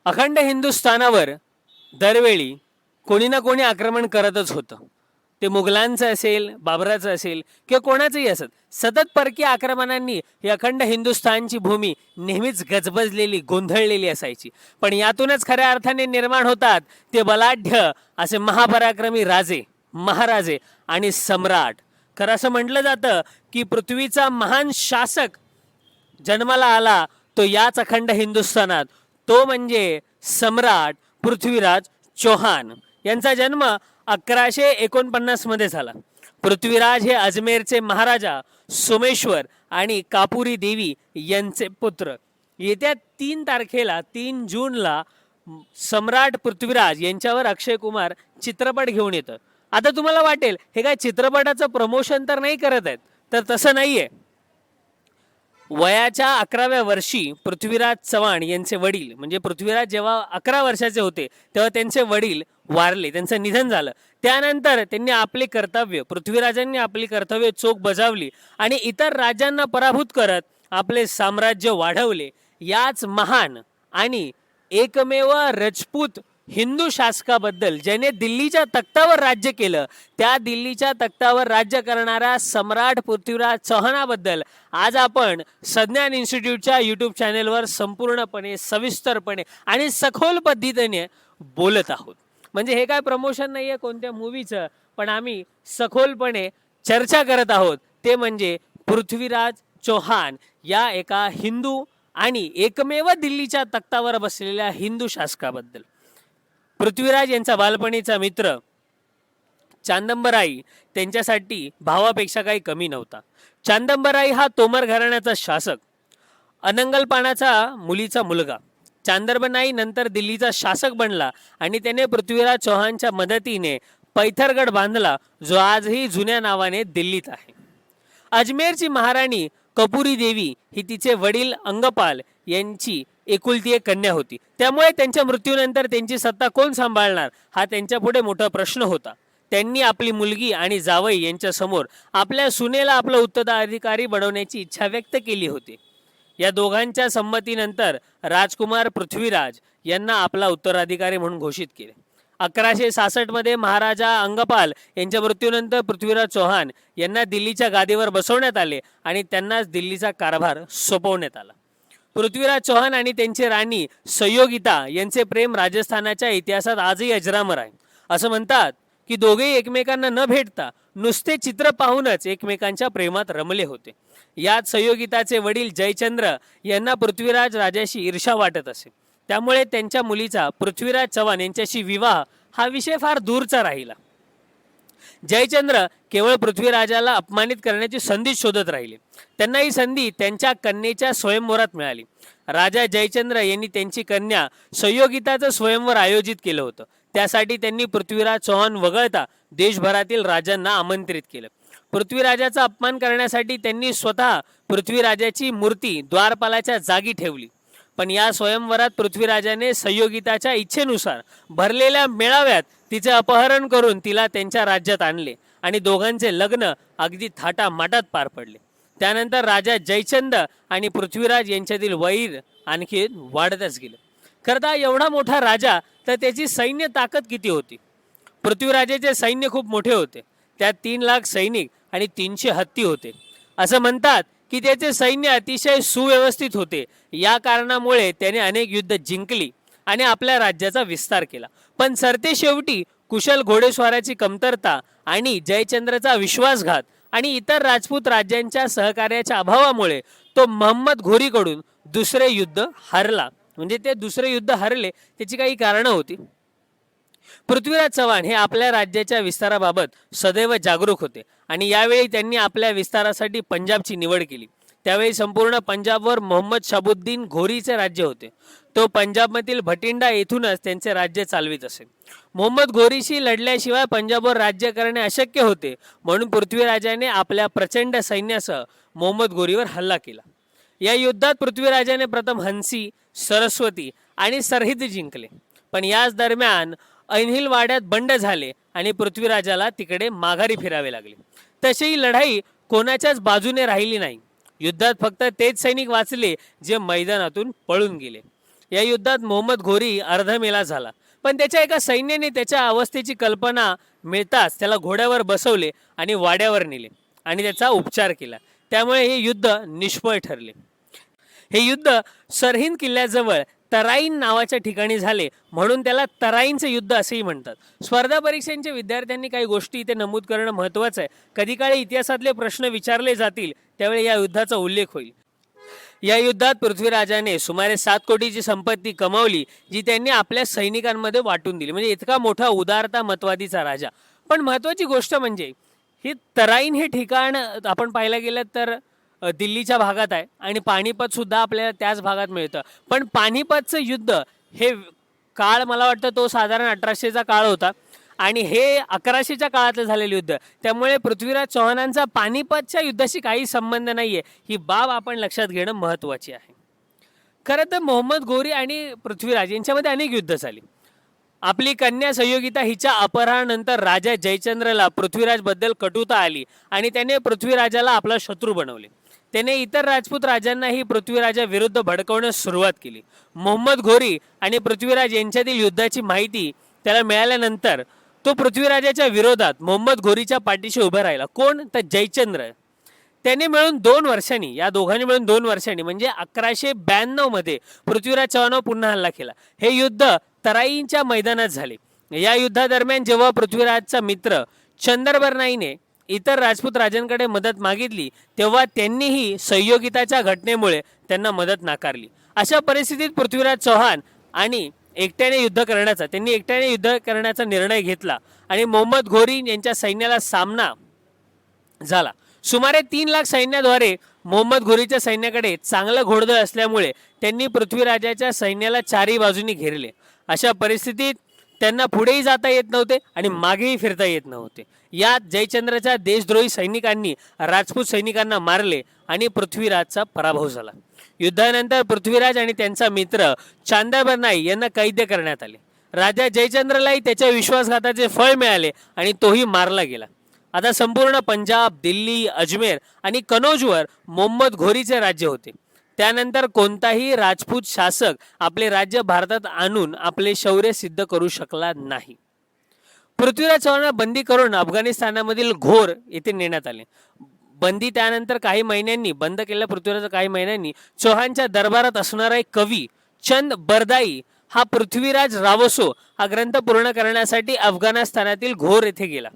अखंड हिंदुस्थानावर दरवेळी कोणी ना कोणी आक्रमण करतच होतं. ते मुघलांचं असेल, बाबराचं असेल किंवा कोणाचंही असत, सतत परकीय आक्रमणांनी ही अखंड हिंदुस्थानची भूमी नेहमीच गजबजलेली, गोंधळलेली असायची. पण यातूनच खऱ्या अर्थाने निर्माण होतात ते बलाढ्य असे महापराक्रमी राजे, महाराजे आणि सम्राट. खरं असं म्हटलं जातं की पृथ्वीचा महान शासक जन्माला आला तो याच अखंड हिंदुस्थानात, तो म्हणजे सम्राट पृथ्वीराज चौहान. यांचा जन्म 1149 मध्ये झाला. पृथ्वीराज हे अजमेरचे महाराजा सोमेश्वर आणि कापुरी देवी यांचे पुत्र. येत्या 3 तारखेला 3 जूनला सम्राट पृथ्वीराज यांच्यावर अक्षय कुमार चित्रपट घेऊन येतं. आता तुम्हाला वाटेल हे काय चित्रपटाचं प्रमोशन तर नाही करत आहेत, तर तसं नाहीये. वयाच्या 11व्या वर्षी पृथ्वीराज चव्हाण यांचे वडील, म्हणजे पृथ्वीराज जेव्हा 11 वर्षाचे होते तेव्हा त्यांचे वडील वारले, त्यांचं निधन झालं. त्यानंतर त्यांनी आपले कर्तव्य, पृथ्वीराजांनी आपली कर्तव्य चोख बजावली आणि इतर राज्यांना पराभूत करत आपले साम्राज्य वाढवले. याच महान आणि एकमेव राजपूत हिंदू शासकाबद्दल, ज्याने दिल्लीच्या तख्तावर राज्य केलं, त्या दिल्लीच्या तख्तावर राज्य करणाऱ्या सम्राट पृथ्वीराज चौहानाबद्दल आज आपण सज्ञान इन्स्टिट्यूटच्या यूट्यूब चॅनेलवर संपूर्णपणे, सविस्तरपणे आणि सखोल पद्धतीने बोलत आहोत. म्हणजे हे काय प्रमोशन नाही आहे कोणत्या मूवीचं, पण आम्ही सखोलपणे चर्चा करत आहोत. ते म्हणजे पृथ्वीराज चौहान या एका हिंदू आणि एकमेव दिल्लीच्या तख्तावर बसलेल्या हिंदू शासकाबद्दल. पृथ्वीराज यांचा बालपणीचा मित्र चांदंबराई त्यांच्यासाठी भावापेक्षा काही कमी नव्हता. चांदंबराई हा तोमर घराण्याचा शासक, अनंगलपानाचा मुलीचा मुलगा. चांदंबराई नंतर दिल्लीचा शासक बनला आणि त्याने पृथ्वीराज चौहानच्या मदतीने पैथरगड बांधला, जो आजही जुन्या नावाने दिल्लीत आहे. अजमेरची महाराणी कपुरी देवी ही तिचे वडील अंगपाल यांची एकुलती एक कन्या होती. त्यामुळे त्यांच्या मृत्यूनंतर त्यांची सत्ता कोण सांभाळणार हा त्यांच्यापुढे मोठा प्रश्न होता. त्यांनी आपली मुलगी आणि जावई यांच्या समोर आपल्या सुनेला आपला उत्तराधिकारी बनवण्याची इच्छा व्यक्त केली होती. या दोघांच्या संमतीनंतर राजकुमार पृथ्वीराज यांना आपला उत्तराधिकारी म्हणून घोषित केले. 1166 मध्ये महाराजा अंगपाल यांच्या मृत्यूनंतर पृथ्वीराज चौहान यांना दिल्लीच्या गादीवर बसवण्यात आले आणि त्यांनाच दिल्लीचा कारभार सोपवण्यात आला. पृथ्वीराज चौहान आणि त्यांची राणी संयोगिता यांचे प्रेम राजस्थानाच्या इतिहासात आजही अजरामर आहे. असं म्हणतात की दोघेही एकमेकांना न भेटता नुसते चित्र पाहूनच एकमेकांच्या प्रेमात रमले होते. यात संयोगिताचे वडील जयचंद्र यांना पृथ्वीराज राजाशी ईर्ष्या वाटत असे. त्यामुळे त्यांच्या मुलीचा पृथ्वीराज चव्हाण यांच्याशी विवाह हा विषय फार दूरचा राहिला. जयचंद्र केवळ पृथ्वीराजाला अपमानित करण्याची संधी शोधत राहिले. त्यांना ही संधी त्यांच्या कन्येच्या स्वयंवरात मिळाली. राजा जयचंद्र यांनी त्यांची कन्या संयोगिताचं स्वयंवर आयोजित केलं होतं. त्यासाठी त्यांनी पृथ्वीराज चौहान वगळता देशभरातील राजांना आमंत्रित केलं. पृथ्वीराजाचा अपमान करण्यासाठी त्यांनी स्वतः पृथ्वीराजाची मूर्ती द्वारपालाच्या जागी ठेवली. पण या स्वयंवरात पृथ्वीराजाने संयोगिताच्या इच्छेनुसार भरलेल्या मेळाव्यात तिचे अपहरण करून तिला त्यांच्या राज्यात आणले आणि दोघांचे लग्न अगदी थाटामाटात पार पडले. त्यानंतर राजा जयचंद्र आणि पृथ्वीराज यांच्यातील वैर आणखी वाढतच गेलं. खरं एवढा मोठा राजा, तर त्याची सैन्य ताकद किती होती? पृथ्वीराजाचे सैन्य खूप मोठे होते. त्यात 3 लाख सैनिक आणि 300 हत्ती होते. असं म्हणतात की त्याचे सैन्य अतिशय सुव्यवस्थित होते. या कारणामुळे त्याने अनेक युद्ध जिंकली आणि आपल्या राज्याचा विस्तार केला. पण सरतेशेवटी कुशल घोडेस्वाराची कमतरता आणि जयचंद्रचा विश्वासघात आणि इतर राजपूत राज्यांच्या सहकार्याच्या अभावामुळे तो महम्मद घोरीकडून दुसरे युद्ध हरला. म्हणजे ते दुसरे युद्ध हरले त्याची काही कारणं होती. पृथ्वीराज चव्हाण हे आपल्या राज्याच्या विस्ताराबाबत सदैव जागरूक होते आणि यावेळी त्यांनी आपल्या विस्तारासाठी पंजाबची निवड केली. त्यावेळी संपूर्ण पंजाबवर मोहम्मद शाबुद्दीन घोरीचे राज्य होते. तो पंजाबमधील भटिंडा येथूनच त्यांचे राज्य चालवित असे. मोहम्मद घोरीशी लढल्याशिवाय पंजाबवर राज्य करणे अशक्य होते, म्हणून पृथ्वीराजाने आपल्या प्रचंड सैन्यासह मोहम्मद घोरीवर हल्ला केला. या युद्धात पृथ्वीराजाने प्रथम हंसी, सरस्वती आणि सरहिंद जिंकले. पण याच दरम्यान ऐनहिलवाड्यात बंड झाले आणि पृथ्वीराजाला तिकडे माघारी फिरावे लागले. तशी ही लढाई कोणाच्याच बाजूने राहिली नाही. युद्धात फक्त तेच सैनिक वाचले जे मैदानातून पळून गेले. या युद्धात मोहम्मद घोरी अर्धमेला झाला, पण त्याच्या एका सैन्याने त्याच्या अवस्थेची कल्पना मिळताच त्याला घोड्यावर बसवले आणि वाड्यावर नेले आणि त्याचा उपचार केला. त्यामुळे हे युद्ध निष्फळ ठरले. हे युद्ध सरहिंद किल्ल्याजवळ तराईन नावाच्या ठिकाणी झाले, म्हणून त्याला तराईनचे युद्ध असेही म्हणतात. स्पर्धा परीक्षांच्या विद्यार्थ्यांनी काही गोष्टी इथे नमूद करणं महत्त्वाचं आहे. कधी काळी इतिहासातले प्रश्न विचारले जातील त्यावेळी या युद्धाचा उल्लेख होईल. या युद्धात पृथ्वीराजाने सुमारे 7 कोटीची संपत्ती कमावली, जी त्यांनी आपल्या सैनिकांमध्ये वाटून दिली. म्हणजे इतका मोठा उदारता मतवादीचा राजा. पण महत्त्वाची गोष्ट म्हणजे ही तराईन हे ठिकाण आपण पाहायला गेलं तर दिल्लीच्या भागात आहे आणि पानिपत सुद्धा आपल्याला त्याच भागात मिळतं. पण पानिपतचं युद्ध हे काळ मला वाटतं तो साधारण 1800चा काळ होता आणि हे 1100च्या काळातलं झालेलं युद्ध. त्यामुळे पृथ्वीराज चौहानांचा पानिपतच्या युद्धाशी काही संबंध नाहीये. ही बाब आपण लक्षात घेणं महत्त्वाची आहे. खरं तर मोहम्मद घोरी आणि पृथ्वीराज यांच्यामध्ये अनेक युद्ध झाली. आपली कन्या संयोगिता हिच्या अपहरणानंतर राजा जयचंद्रला पृथ्वीराजबद्दल कटुता आली आणि त्याने पृथ्वीराजाला आपला शत्रू बनवले. त्याने इतर राजपूत राजांनाही पृथ्वीराजाविरुद्ध भडकवण्यास सुरुवात केली. मोहम्मद घोरी आणि पृथ्वीराज यांच्यातील युद्धाची माहिती त्याला मिळाल्यानंतर तो पृथ्वीराजाच्या विरोधात मोहम्मद घोरीच्या पाठीशी उभा राहिला. कोण? तर जयचंद्र. त्याने मिळून 2 वर्षांनी, या दोघांनी मिळून 2 वर्षांनी म्हणजे 1192 मध्ये पृथ्वीराज चव्हाणावर पुन्हा हल्ला केला. हे युद्ध तराईंच्या मैदानात झाले. या युद्धादरम्यान जेव्हा पृथ्वीराजचा मित्र चंदरबरनाईने इतर राजपूत राजांकडे मदत मागितली तेव्हा त्यांनीही संयोगिताच्या घटनेमुळे त्यांना मदत नाकारली. अशा परिस्थितीत पृथ्वीराज चौहान त्यांनी एकट्याने युद्ध करण्याचा निर्णय घेतला आणि मोहम्मद घोरी यांच्या सैन्याला सामना झाला. सुमारे 3 लाख सैन्याद्वारे मोहम्मद घोरीच्या सैन्याकडे चांगलं घोडदळ असल्यामुळे त्यांनी पृथ्वीराजाच्या सैन्याला चारही बाजूनी घेरले. अशा परिस्थितीत त्यांना पुढेही जाता येत नव्हते आणि मागेही फिरता येत नव्हते. यात जयचंद्रच्या देशद्रोही सैनिकांनी राजपूत सैनिकांना मारले आणि पृथ्वीराजचा पराभव झाला. युद्धानंतर पृथ्वीराज आणि त्यांचा मित्र चांदरबरनाई यांना कैद करण्यात आले. राजा जयचंद्रलाही त्याच्या विश्वासघाताचे फळ मिळाले आणि तोही मारला गेला. आता संपूर्ण पंजाब, दिल्ली, अजमेर आणि कनौजवर मोहम्मद घोरीचे राज्य होते. त्यानंतर कोणताही राजपूत शासक आपले राज्य भारतात आणून आपले शौर्य सिद्ध करू शकला नाही. पृथ्वीराज चौहानांना बंदी करून अफगाणिस्तानामधील घोर येथे नेण्यात आले. बंद केलेल्या पृथ्वीराज काही महिन्यांनी चौहानच्या दरबारात असणारा एक कवी चंद बरदाई हा पृथ्वीराज रावसो हा ग्रंथ पूर्ण करण्यासाठी अफगाणिस्तानातील घोर येथे गेला.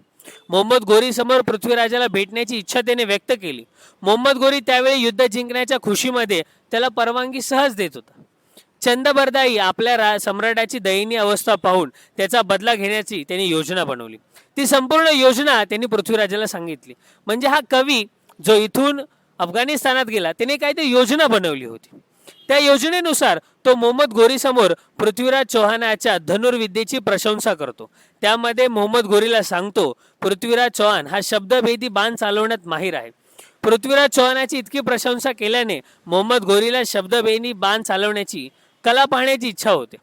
मोहम्मद घोरी समोर पृथ्वीराजाला भेटण्याची इच्छा त्याने व्यक्त केली. मोहम्मद घोरी त्यावेळी युद्ध जिंकण्याच्या खुशीमध्ये त्याला परवानगी सहज देत होता. चंद बरदाई आपल्या सम्राटाची दयनीय अवस्था पाहून त्याचा बदला घेण्याची त्यांनी योजना बनवली. ती संपूर्ण योजना त्यांनी पृथ्वीराजाला सांगितली. म्हणजे हा कवी जो इथून अफगाणिस्तानात गेला त्याने काहीतरी योजना बनवली होती. त्या योजनेनुसार तो मोहम्मद घोरी समोर पृथ्वीराज चौहानाच्या धनुर्विद्येची प्रशंसा करतो. त्यामध्ये मोहम्मद घोरीला सांगतो पृथ्वीराज चौहान हा शब्दभेदी बाण चालवण्यात माहीर आहे. पृथ्वीराज चौहानाची इतकी प्रशंसा केल्याने मोहम्मद घोरीला शब्दभेदी बाण चालवण्याची कला पाहण्याची इच्छा होते.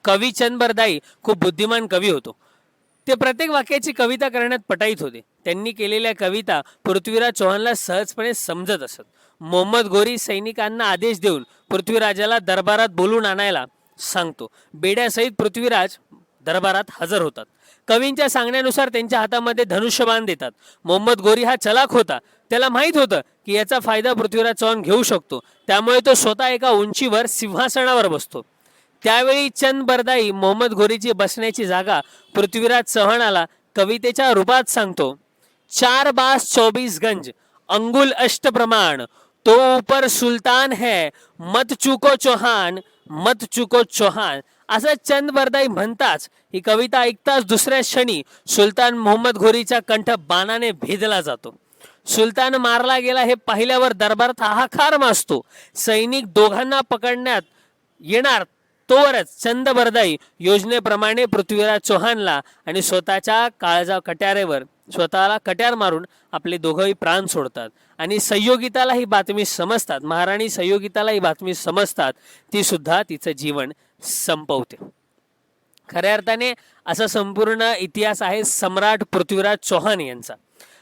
कवी चंद बरदाई खूप बुद्धिमान कवी होतो. ते प्रत्येक वाक्याची कविता करण्यात पटाईत होते. त्यांनी केलेल्या कविता पृथ्वीराज चौहानला सहजपणे समजत असत. मोहम्मद घोरी सैनिकांना आदेश देऊन पृथ्वीराजाला दरबारात बोलून आणायला सांगतो. बेड्यासहित पृथ्वीराज दरबारात हजर होतात. कवींच्या सांगण्यानुसार त्यांच्या हातामध्ये धनुष्यबाण देतात. मोहम्मद घोरी हा चलाख होता. त्याला माहीत होतं की याचा फायदा पृथ्वीराज चौहान घेऊ शकतो. त्यामुळे तो स्वतः एका उंचीवर सिंहासनावर बसतो. त्यावेळी चंद बरदाई मोहम्मद घोरीची बसण्याची जागा पृथ्वीराज चौहानाला कवितेच्या रूपात सांगतो. 4 बास 24 गंज अंगुल अष्ट प्रमाण तो ऊपर सुलतान है मत चुको चौहान मत चुको चौहान असं चंद बरदाई म्हणताच ही कविता ऐकताच दुसऱ्या क्षणी सुलतान मोहम्मद घोरीचा कंठ बाणाने भेदला जातो. सुलतान मारला गेला हे पाहिल्यावर दरबारात हाहाकार माजतो. सैनिक दोघांना पकडण्यात येणार तोवरच चंद बरदाई योजनेप्रमाणे पृथ्वीराज चौहानला आणि स्वतःच्या कट्यारेवर स्वतःला कट्यार मारून आपले दोघंही प्राण सोडतात आणि संयोगिताला ही बातमी समजतात. महाराणी संयोगिताला ही बातमी समजतात. ती सुद्धा तिचं जीवन संपवते. खऱ्या अर्थाने असा संपूर्ण इतिहास आहे सम्राट पृथ्वीराज चौहान यांचा.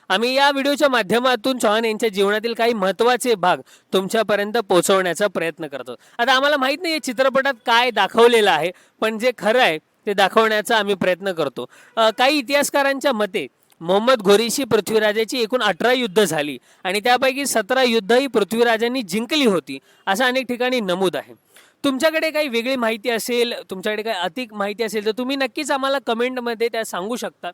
आम्ही या व्हिडिओच्या माध्यमातून चव्हाण यांच्या जीवनातील काही महत्त्वाचे भाग तुमच्यापर्यंत पोहोचवण्याचा प्रयत्न करतो. आता आम्हाला माहीत नाही चित्रपटात काय दाखवलेलं आहे, पण जे खरं आहे ते दाखवण्याचा आम्ही प्रयत्न करतो. काही इतिहासकारांच्या मते मोहम्मद घोरीशी पृथ्वीराजाची एकूण 18 युद्ध झाली आणि त्यापैकी 17 युद्ध ही पृथ्वीराजांनी जिंकली होती असं अनेक ठिकाणी नमूद आहे. तुमच्याकडे काही वेगळी माहिती असेल, तुमच्याकडे काही अधिक माहिती असेल तर तुम्ही नक्कीच आम्हाला कमेंटमध्ये त्या सांगू शकता.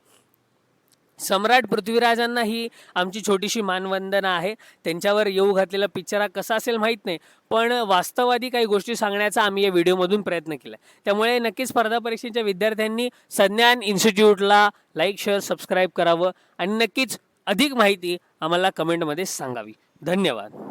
सम्राट पृथ्वीराजांना ही आमची छोटीशी मानवंदना आहे. त्यांच्यावर येऊ घातलेला पिक्चर हा कसा असेल माहीत नाही, पण वास्तववादी काही गोष्टी सांगण्याचा आम्ही या व्हिडिओमधून प्रयत्न केला. त्यामुळे नक्कीच स्पर्धा परीक्षेच्या विद्यार्थ्यांनी संज्ञान इन्स्टिट्यूटला लाईक, शेअर, सबस्क्राईब करावं आणि नक्कीच अधिक माहिती आम्हाला कमेंटमध्ये सांगावी. धन्यवाद.